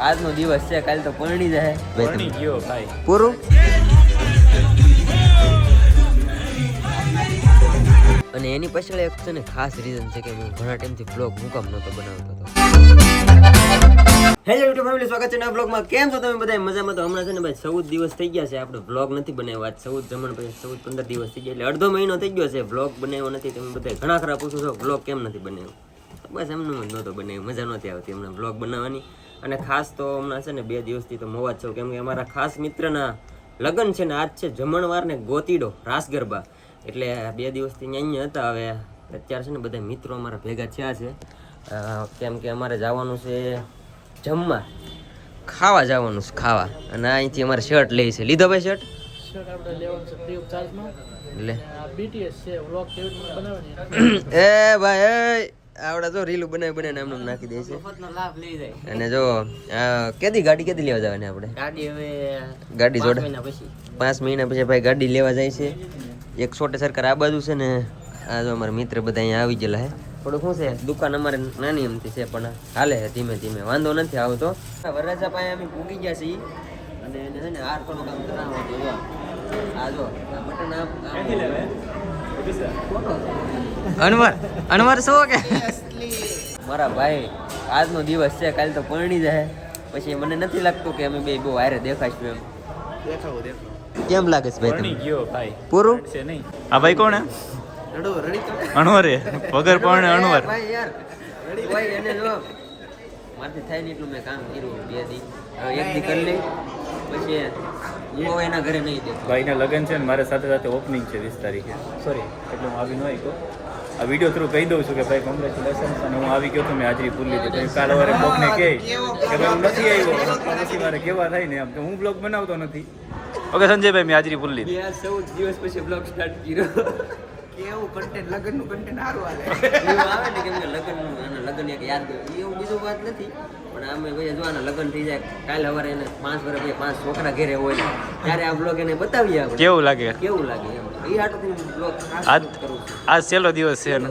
આજનો દિવસ છે, કાલે તો પરણી જાય પરણી ગયો ભાઈ પૂરું. અને એની પાછળ એક છે ને ખાસ રીઝન છે કે હું ઘણા ટાઈમથી બ્લોગ મુકામ નહોતો બનાવતો હતો. હેલો યુટ્યુબ ફેમિલી, સ્વાગત છે નવા બ્લોગમાં. કેમ છો તમે બધા? મજામાં? તો હમણાં છે ને ભાઈ 14 દિવસ થઈ ગયા છે આપણે બ્લોગ નથી બનાવ્યો. આજ 14 જમણ પછી 14-15 દિવસ થઈ ગયા, એટલે અડધો મહિનો થઈ ગયો છે બ્લોગ બનાવ્યો નથી. તમે બધા ઘણા ખરા પૂછો છો બ્લોગ કેમ નથી બનાવ્યો. બસ એમનું જ નહોતો બનાવ્યો, મજા નહોતી આવતી હમણાં બ્લોગ બનાવવાની. અને ખાસ તો હમણાં છે ને 2 દિવસથી તો મોવા જ છું, કેમ કે અમારા ખાસ મિત્રના લગ્ન છે ને આજ છે જમણવાર ને ગોતીડો રાસ ગરબા, એટલે 2 દિવસથી અહીંયા હતા. હવે અત્યારે છે ને બધા મિત્રો અમારા ભેગા થયા છે, કેમ કે અમારે જવાનું છે જમવા, ખાવા જવાનું છે ખાવા. અને અહીંથી અમારે શર્ટ લે છે. લીધો ભાઈ શર્ટ? આપણે લેવાનું છે ફ્રી ઓફ ચાર્જમાં. લે બીટીએસ છે, વ્લોગ કેવી રીતે બનાવવાની. એ ભાઈ આવડા જો રીલું બનાવીને એમને નાખી દે છે. મફતનો લાભ લઈ જાય. અને જો ગાડી કેદી લેવા જવાની આપણે? ગાડી હવે ગાડી જોડે 5 મહિના પછી 5 મહિના પછી ભાઈ ગાડી લેવા જાય છે. એક છોટે સરકાર આ બાજુ છે ને આ જો અમારા મિત્ર બધા અહીંયા આવી ગયેલા હે. થોડુંક શું છે, દુકાન અમારે નાની એમથી છે પણ હાલે છે ધીમે ધીમે, વાંધો નથી આવતો. વરરાજા પાસે અમે પૂગી ગયા છીએ અને એને છે ને હાર થોડું કામ કરાવવાનું હતું. જો આ જો આ બટન અનવર શું કે મારા ભાઈ આજનો દિવસ છે, કાલે તો પરણી જાય. પછી મને નથી લાગતું કે અમે બે બહુ હારે દેખાશું એમ. દેખાવો કેમ લાગે છે ભાઈ પરણી તમને? ગયો ભાઈ પૂરું છે નહીં. આ ભાઈ કોણ હે? રડી તો અણવર હે, વગર પરણે અણવર. ભાઈ યાર કોઈ એને જો મારથી થાય ને એટલું મેં કામ કર્યું 2 દી. હવે 1 દી કરી લઈ પછી હું હવે એના ઘરે નહીં દેતો. ભાઈના લગ્ન છે ને મારે સાથે સાથે ઓપનિંગ છે 20 તારીખે. સોરી એટલે હું આવી ન આવ્યો. આ વિડીયો થ્રુ કહી દઉં છું કે ભાઈ કોંગ્રેચ્યુલેશન્સ, અને હું આવી ગયો તો મેં હાજરી ભૂલી દીધી. કાલ સવારે કોકને કહે કે ભાઈ હું નથી આવ્યો, પછી મારે કેવા થાય ને એમ કે હું બ્લોગ બનાવતો નથી. ઓકે સંજયભાઈ, મેં હાજરી ભૂલી લીધી. 14 દિવસ પછી બ્લોગ સ્ટાર્ટ કર્યો. કેવું કન્ટેન્ટ, લગનનું કન્ટેન્ટ સારું હાલે. એવું આવે ને કેમ કે લગ્ન એક યાદ એવું બીજું વાત નથી, પણ અમે ભાઈ જો આના લગ્ન થઈ જાય કાલે સવારે એને 5 વર્ષ પછી 5 છોકરા ઘેરે હોય ત્યારે આ બ્લોગ એને બતાવીએ આપણે કેવું લાગે? કેવું લાગે એમ. એ હાટુથી બ્લોગ ખાસ આજ કરું છું. આજ છેલ્લો દિવસ છે એનો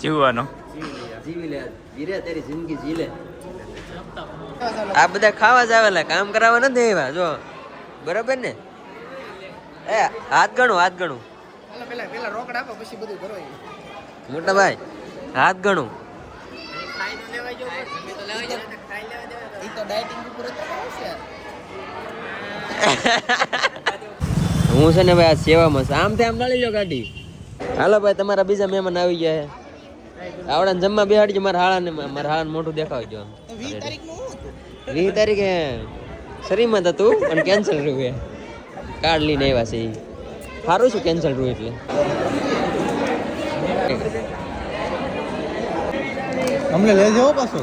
જીવવાનો. જીવી લે ધીરે તારી જિંદગી જી લે. આ બધા ખાવા જ આવેલા, કામ કરાવવા નથી આવ્યા. જો બરાબર ને? એ હાથ ગણું પેલા રોકડ આપો પછી બધું કરો. મોટા ભાઈ હાથ ગણું. ઈ તો ડાયટિંગ ઉપર આવશે. હું છે ને ભાઈ આ સેવામાં છે. આમ મળી લો ગાડી. હાલો ભાઈ, તમારા બીજા મહેમાન આવી ગયા છે. આવડા જમવા બેહાડજો. મારા હાળાને મોઢું દેખાવજો. 20 તારીખનું શું હતું? 20 તારીખે શરીમાં હતું પણ કેન્સલ રહ્યું. કાર્ડ લઈને આવ્યા છે. સારું શું કેન્સલ રહ્યું એટલે. અમને લઈ જાઓ પાછો.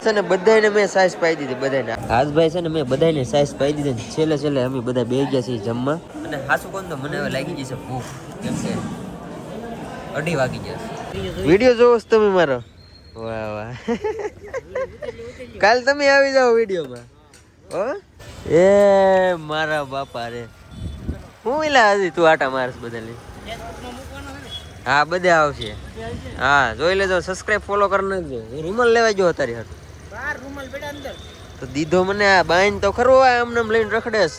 છે ને બધાને મેં સાઈઝ પાઈ દીધી બધાને. હાસભાઈ છે ને મેં બધાને સાઈઝ પાઈ દીધી. છેલ્લે અમે બધા બેસી ગયા છીએ જમવા. અને હાસુ કોણ તો મને હવે લાગી જશે ભૂખ, કેમ કે 2:30 વાગી જશે. વિડીયો જોવો છો તમે મારો? વાહ વાહ. કાલ તમે આવી જાઓ વિડીયોમાં. હો એ મારા બાપા રે. હું એલા હજી તું આટા મારસ બધા લઈ. હા બધે આવશે. હા જોઈ લેજો, સબસ્ક્રાઇબ ફોલો કરી નાખજો. રૂમાલ લેવા ગયો તારી હાથ તો દીધો મને. આ બાઈન તો ખરો આમ લઈને રખડેસ.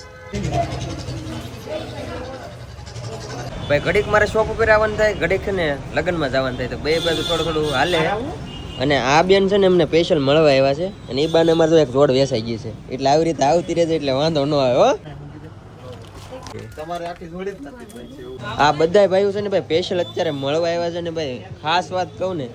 ભાઈ ઘડીક મારે શોપ ઉપર આવવાનું થાય, ઘડીક ને લગ્નમાં જવાનું થાય, તો બે બાજુ થોડું હાલે. અને આ બેન છે ને એમને સ્પેશિયલ મળવા આવ્યા છે, અને એ બાને અમારે તો એક જોડ વેસાઈ ગઈ છે, એટલે આવી રીતે આવતી રહેશે એટલે વાંધો ન આવે. હો તમારે આખી જોડી જ નથી. આ બધા ભાઈઓ છે ને ભાઈ સ્પેશિયલ અત્યારે મળવા આવ્યા છે. ને ભાઈ ખાસ વાત કહું ને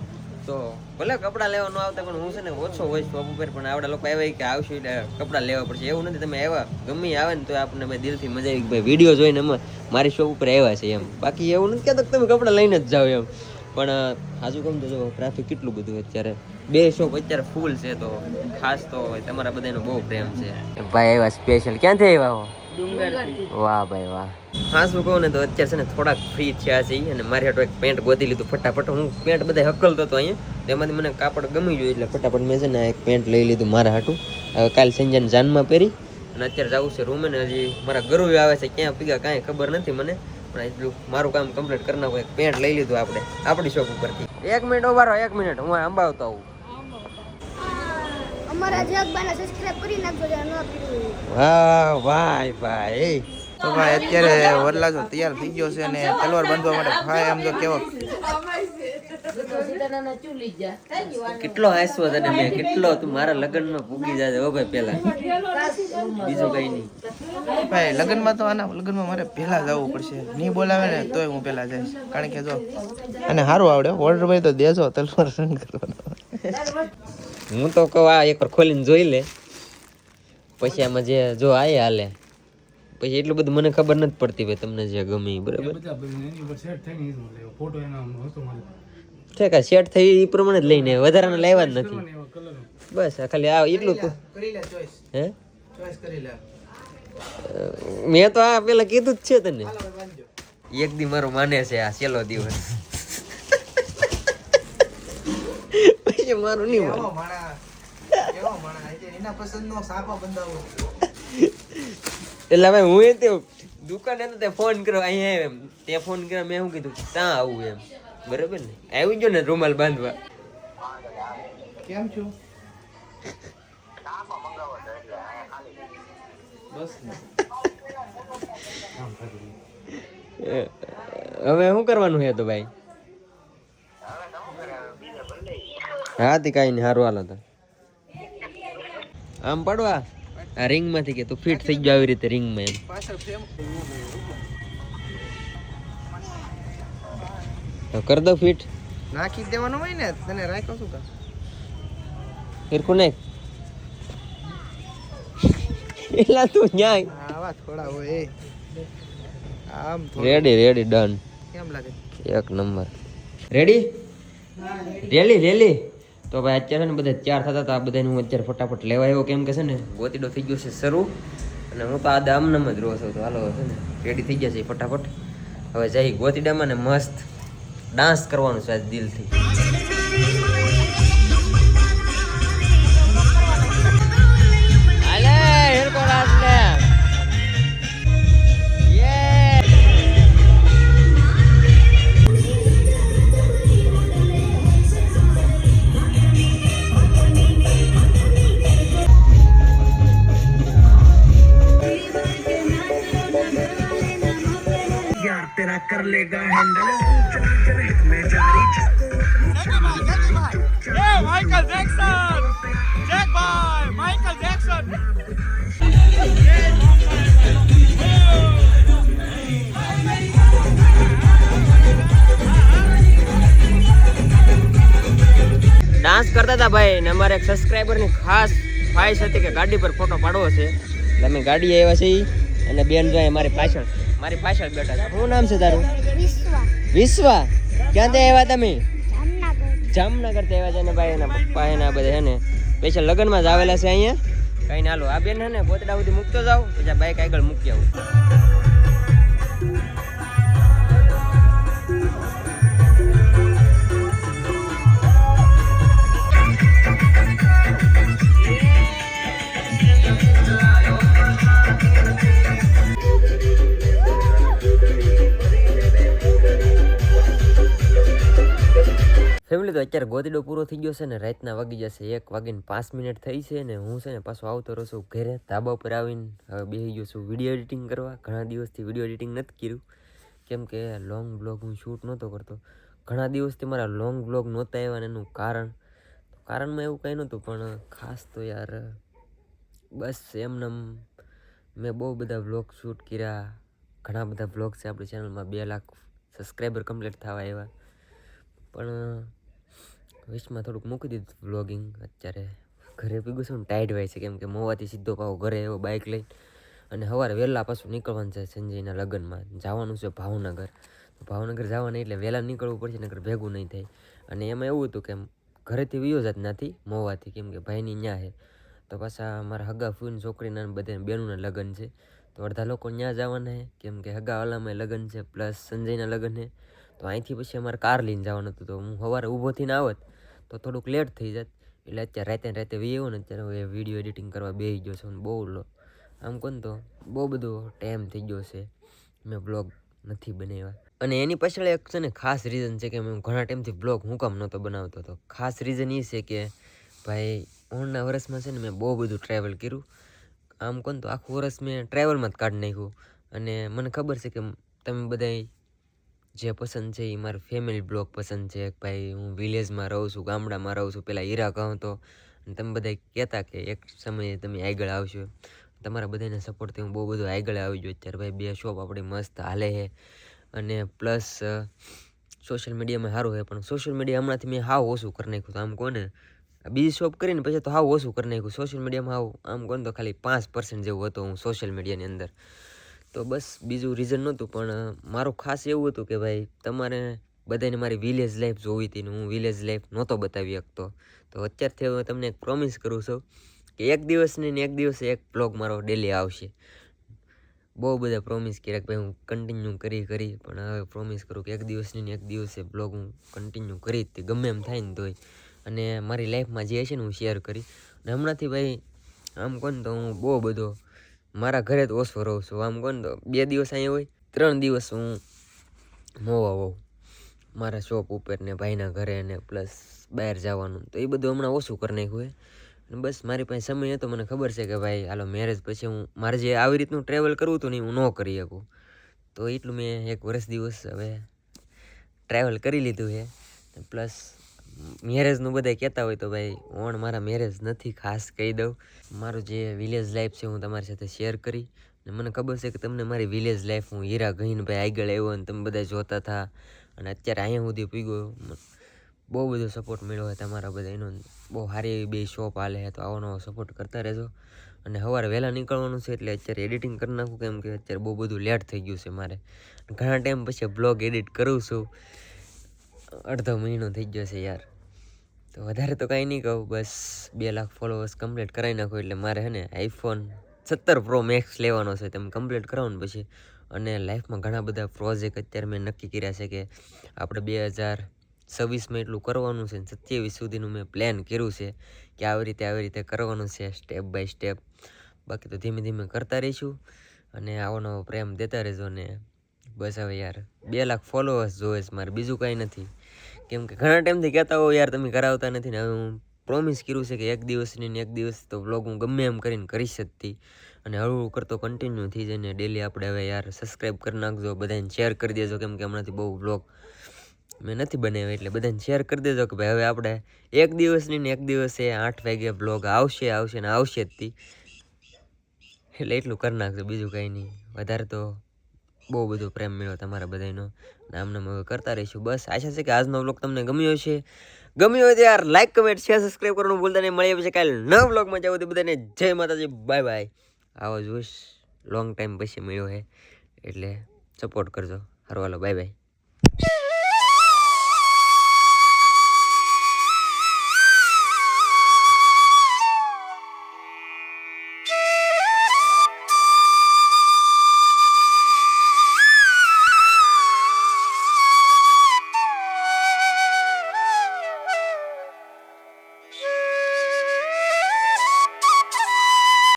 તો ભલે કપડાં લેવા ન આવતા, પણ હું છે ને ઓછો હોય શોપ ઉપર, પણ આવડા લોકો આવ્યા કે આવશું એટલે કપડાં લેવા પડશે એવું નથી. તમે આવ્યા ગમે આવે ને તો આપણને ભાઈ દિલથી મજા આવી ભાઈ વિડીયો જોઈને અમે મારી શોપ ઉપર આવ્યા છે એમ. બાકી એવું નથી કહેતો કે તમે કપડાં લઈને જ જાઓ એમ. પણ આજુ કેમ તો જો ટ્રાફિક કેટલું બધું અત્યારે, 2 શોપ અત્યારે ફૂલ છે. તો ખાસ તો તમારા બધાનો બહુ પ્રેમ છે. ભાઈ આવ્યા સ્પેશિયલ. ક્યાંથી આવ્યા હો? વાહ ભાઈ વાહ. હા શું કહું ને તો અત્યારે છે ને થોડાક ફ્રી થયા છે, અને મારી હાટો એક પેન્ટ ગોતી લીધું ફટાફટ. હું પેન્ટ બધા હકલતો હતો અહીંયા, એમાંથી મને કાપડ ગમી ગયું એટલે ફટાફટ મેં છે ને એક પેન્ટ લઈ લીધું મારા હાટું. હવે કાલ સંજયને જાનમાં પહેરી અને અત્યારે જવું છે રૂમે. ને હજી મારા ગરુ આવે છે, ક્યાં પીગા કાંઈ ખબર નથી મને, પણ એટલું મારું કામ કમ્પ્લીટ કરી નાખું. એક પેન્ટ લઈ લીધું આપણે આપણી શોપ ઉપરથી. 1 મિનિટ ઉભા રહો, 1 મિનિટ હું અંબાવતો આવું. અમારા જગબાને સબસ્ક્રાઇબ કરી નાખજો જે ન કર્યું વાહ ભાઈ તો ભાઈ અત્યારે વરલાજો તૈયાર થઈ ગયો છે અને તલવાર બાંધવા માટે ભાઈ આમ તો કેવો કેટલો હાસ્યો તને મેં કેટલો તું મારા લગ્નમાં પૂગી જાજે હો ભાઈ પેલા બીજું કઈ નહીં ભાઈ લગ્નમાં તો આના લગ્નમાં મારે પહેલા જવું પડશે નહીં બોલાવે ને તોય હું પહેલા જઈશ કારણ કે જો અને સારું આવડે ઓર્ડર ભાઈ તો દેજો તલવાર રંગ કરવાનો હું તો કહું આ એકવાર ખોલીને જોઈ લે પછી આમાં જે જો આય હાલે પછી એટલું બધું મને ખબર નથી પડતી ભાઈ તમને જે ગમે ઈ, બરાબર ઠીક આ સેટ થઈ એ પ્રમાણે જ લઈને વધારાના લાવ્યા જ નથી બસ આ ખાલી આ એટલું તું કરી લે ચોઈસ હે ચોઈસ કરી લે મેં તો આ પેલા કીધું જ છે તને હાલો ભાઈ બાંધજો એક દી મારું માને છે આ છેલ્લો દિવસ પછી મારું નહીં માને કેવો માણા એના પસંદનો સાપા બંધાવો એટલે ભાઈ હું એ તે દુકાને તો તે ફોન કર્યો અહીંયા એમ તે ફોન કર્યો મેં શું કીધું ત્યાં આવું એમ બરાબર ને આવી ગયો ને રૂમાલ બાંધવા કેમ છું બસ હવે શું કરવાનું છે તો ભાઈ હા તે કાંઈ નહીં સારું હાલો તો આમ પડવા આ રિંગ માંથી કે તું ફિટ થઈ ગયો આવી રીતે રિંગમાં એમ પાછળ ફ્રેમ તો કર દો ફિટ નાખી દેવાનું હોય ને તને રાખ્યો શું કા ફિરકું નાખ એટલા તું ન્યાય આવા થોડા હોય આમ રેડી ડન કેમ લાગે એક નંબર રેડી રેલી તો ભાઈ અત્યારે ને બધા ચાર થતા હતા આ બધાને હું અત્યારે ફટાફટ લેવા આવ્યો કેમ કે છે ને ગોતીડો થઈ ગયો છે શરૂ અને હું તો આ આમનામ જ રહું છું તો હાલો છે ને રેડી થઈ ગયા છે ફટાફટ હવે જઈ ગોતીડામાં ને મસ્ત ડાન્સ કરવાનું છે આજ દિલથી ડાન્સ કરતા હતા ભાઈ ને અમારે એક સબસ્ક્રાઈબર ની ખાસ ખ્વાહિશ હતી કે ગાડી પર ફોટો પાડવો છે એટલે અમે ગાડી આવ્યા છે અને બેન જોઈએ મારી પાછળ બેઠા છે શું નામ છે તારું વિશ્વા ક્યાંથી આવ્યા તમે જામનગર થી આવ્યા છે ને ભાઈ એના પપ્પા એના બધા છે ને સ્પેશિયલ લગ્નમાં જ આવેલા છે અહીંયા કઈ ના હાલો આ બેન છે ને ગોતડા સુધી મૂકતો જાવ પછી આ બાઈક આગળ મૂકી આવું ફેમિલી તો અત્યારે ગોદડો પૂરો થઈ ગયો છે ને રાતના વાગી જશે 1:05 થઈ છે ને હું છે ને પાછો આવતો રહું છું ઘરે ધાબા ઉપર આવીને હવે બેસી ગયો છું વિડીયો એડિટિંગ કરવા ઘણા દિવસથી વિડીયો એડિટિંગ નથી કર્યું કેમ કે લોંગ બ્લોગ હું શૂટ નહોતો કરતો ઘણા દિવસથી મારા લોંગ બ્લોગ નહોતા આવ્યા ને એનું કારણમાં એવું કંઈ નહોતું પણ ખાસ તો યાર બસ એમને મેં બહુ બધા બ્લોગ શૂટ કર્યા ઘણા બધા બ્લોગ છે આપણી ચેનલમાં 2 લાખ સબસ્ક્રાઈબર કમ્પ્લીટ થવા આવ્યા પણ વિશમાં થોડુંક મૂકી દીધું વ્લોગિંગ અત્યારે ઘરે ભેગું છે ને ટાઈટ હોય છે કેમ કે મોવાથી સીધો પાવો ઘરે એવો બાઇક લઈને અને સવારે વહેલા પાછું નીકળવાનું છે સંજયના લગ્નમાં જવાનું છે ભાવનગર જવાનું એટલે વહેલા નીકળવું પડશે નકર ભેગું નહીં થાય અને એમાં એવું હતું કે ઘરેથી વિયો જ નથી મોવાથી કેમ કે ભાઈની ન્યા છે તો પાછા મારા હગા ફૂઈની છોકરીના બધા બેનના લગ્ન છે તો અડધા લોકો ત્યાં જવાના છે કેમ કે હગા વાલામાં લગ્ન છે પ્લસ સંજયના લગ્ન છે તો અહીંથી પછી અમારે કાર લઈને જવાનું હતું તો હું સવારે ઊભો થઈને આવત તો થોડુંક લેટ થઈ જાત એટલે અત્યારે રાતે વી આવ્યો ને અત્યારે હું વિડીયો એડિટિંગ કરવા બેસી ગયો છું બહુ આમ કોણ તો બહુ બધો ટાઈમ થઈ ગયો છે મેં બ્લોગ નથી બનાવ્યા અને એની પાછળ એક છે ને ખાસ રીઝન છે કે હું ઘણા ટાઈમથી બ્લોગ હું કામ નહોતો બનાવતો તો ખાસ રીઝન એ છે કે ભાઈ ઓણના વર્ષમાં છે ને મેં બહુ બધું ટ્રાવેલ કર્યું. આમ કોણ તો આખું વર્ષ મેં ટ્રાવેલમાં જ કાઢી નાખ્યું. અને મને ખબર છે કે તમે બધા જે પસંદ છે એ મારું ફેમિલી બ્લોગ પસંદ છે. ભાઈ હું વિલેજમાં રહું છું, ગામડામાં રહું છું, પહેલાં હીરા કહું તો અને તમે બધા કહેતા કે એક સમયે તમે આગળ આવશો. તમારા બધાને સપોર્ટથી હું બહુ બધું આગળ આવી ગયો. અત્યારે ભાઈ 2 શોપ આપણી મસ્ત હાલે છે. અને પ્લસ સોશિયલ મીડિયામાં સારું છે, પણ સોશિયલ મીડિયા હમણાંથી મેં હાવ ઓછું કરી નાખ્યું. તો આમ કોને બીજી શોપ કરીને પછી તો હાવ ઓછું કરી નાખ્યું. સોશિયલ મીડિયામાં હાવ આમ કોને તો ખાલી 5% જેવું હતો હું સોશિયલ મીડિયાની અંદર. તો બસ બીજું રીઝન નહોતું, પણ મારું ખાસ એવું હતું કે ભાઈ તમારે બધાને મારી વિલેજ લાઈફ જોવી હતી ને હું વિલેજ લાઈફ નહોતો બતાવી શકતો. તો અત્યારથી હું તમને એક પ્રોમિસ કરું છું કે એક દિવસની ને એક દિવસે એક બ્લોગ મારો ડેલી આવશે. બહુ બધા પ્રોમિસ કર્યા કે ભાઈ હું કન્ટિન્યુ કરી પણ હવે પ્રોમિસ કરું કે એક દિવસની ને એક દિવસે બ્લોગ હું કન્ટિન્યુ કરી જ તે ગમે એમ થાય ને તોય. અને મારી લાઈફમાં જે છે ને હું શેર કરી. અને હમણાંથી ભાઈ આમ કોને તો હું બહુ બધો મારા ઘરે જ ઓછો રહું છું. આમ કોને તો 2 દિવસ અહીંયા હોય, 3 દિવસ હું મોવા હોઉં મારા શોપ ઉપર ને ભાઈના ઘરે ને પ્લસ બહાર જવાનું. તો એ બધું હમણાં ઓછું કરી નાખ્યું હોય. અને બસ મારી પાસે સમય હતો, મને ખબર છે કે ભાઈ હાલો મેરેજ પછી હું મારે જે આવી રીતનું ટ્રેવલ કરવું હતું ને હું ન કરી શકું. તો એટલું મેં 1 વર્ષ દિવસ હવે ટ્રાવેલ કરી લીધું છે. પ્લસ મેરેજનું બધા કહેતા હોય તો ભાઈ ઓણ મારા મેરેજ નથી, ખાસ કહી દઉં. મારું જે વિલેજ લાઈફ છે હું તમારી સાથે શેર કરી. અને મને ખબર છે કે તમને મારી વિલેજ લાઈફ હું હીરા ગહીને ભાઈ આગળ આવ્યો અને તમે બધા જોતા હતા. અને અત્યારે અહીંયા સુધી પૂગ્યો. બહુ બધો સપોર્ટ મળ્યો હોય તમારા બધા એનો. બહુ સારી એવી 2 શોપ હાલે છે, તો આવો નવો સપોર્ટ કરતા રહેજો. અને સવારે વહેલા નીકળવાનું છે એટલે અત્યારે એડિટિંગ કરી નાખું, કેમ કે અત્યારે બહુ બધું લેટ થઈ ગયું છે મારે. ઘણા ટાઈમ પછી બ્લોગ એડિટ કરું છું. અડધો મહિનો થઈ ગયો છે યાર. તો વધારે તો કાંઈ નહીં કહું, બસ 2 લાખ ફોલોવર્સ કમ્પ્લીટ કરાવી નાખો એટલે મારે છે ને iPhone 17 Pro Max લેવાનો છે. તેમ કમ્પ્લીટ કરાવો ને પછી. અને લાઈફમાં ઘણા બધા પ્રોજેક્ટ અત્યારે મેં નક્કી કર્યા છે કે આપણે 2026માં એટલું કરવાનું છે. 27 સુધીનું મેં પ્લાન કર્યું છે કે આવી રીતે કરવાનું છે સ્ટેપ બાય સ્ટેપ. બાકી તો ધીમે ધીમે કરતા રહીશું અને આવો નવો પ્રેમ દેતા રહેજો. ને બસ હવે યાર 2 લાખ ફોલોવર્સ જોવે છે મારે, બીજું કાંઈ નથી. કેમ કે ઘણા ટાઈમથી કહેતા હો યાર તમે કરાવતા નથી ને હવે હું પ્રોમિસ કર્યું છે કે એક દિવસની ને એક દિવસ તો વ્લોગ હું ગમે એમ કરીને કરી શકતી. અને હળવું કરતો કન્ટિન્યુ થઈ જાય ને ડેલી આપણે હવે યાર સબસ્ક્રાઈબ કરી નાખજો, બધાને શેર કરી દેજો. કેમ કે હમણાંથી બહુ વ્લોગ મેં નથી બનાવ્યા એટલે બધાને શેર કરી દેજો કે ભાઈ હવે આપણે એક દિવસની ને એક દિવસે 8 વાગે વ્લોગ આવશે ને આવશે જ તી. એટલે એટલું કરી નાખજો, બીજું કાંઈ નહીં. વધારે તો બહુ બધો પ્રેમ મળ્યો તમારા બધાનો. આમને અમે કરતા રહીશું. બસ આશા છે કે આજનો વ્લોગ તમને ગમ્યો હશે. ગમ્યો હોય તો યાર લાઈક, કમેન્ટ, શેર, સબસ્ક્રાઈબ કરવાનું ભૂલતા નહીં. મળીએ પછી કાલે નવા વ્લોગમાં જાવ તો બધાને જય માતાજી, બાય બાય. આવો જોઈશ લોંગ ટાઈમ પછી મળ્યો છે એટલે સપોર્ટ કરજો. હારું હાલો, બાય બાય.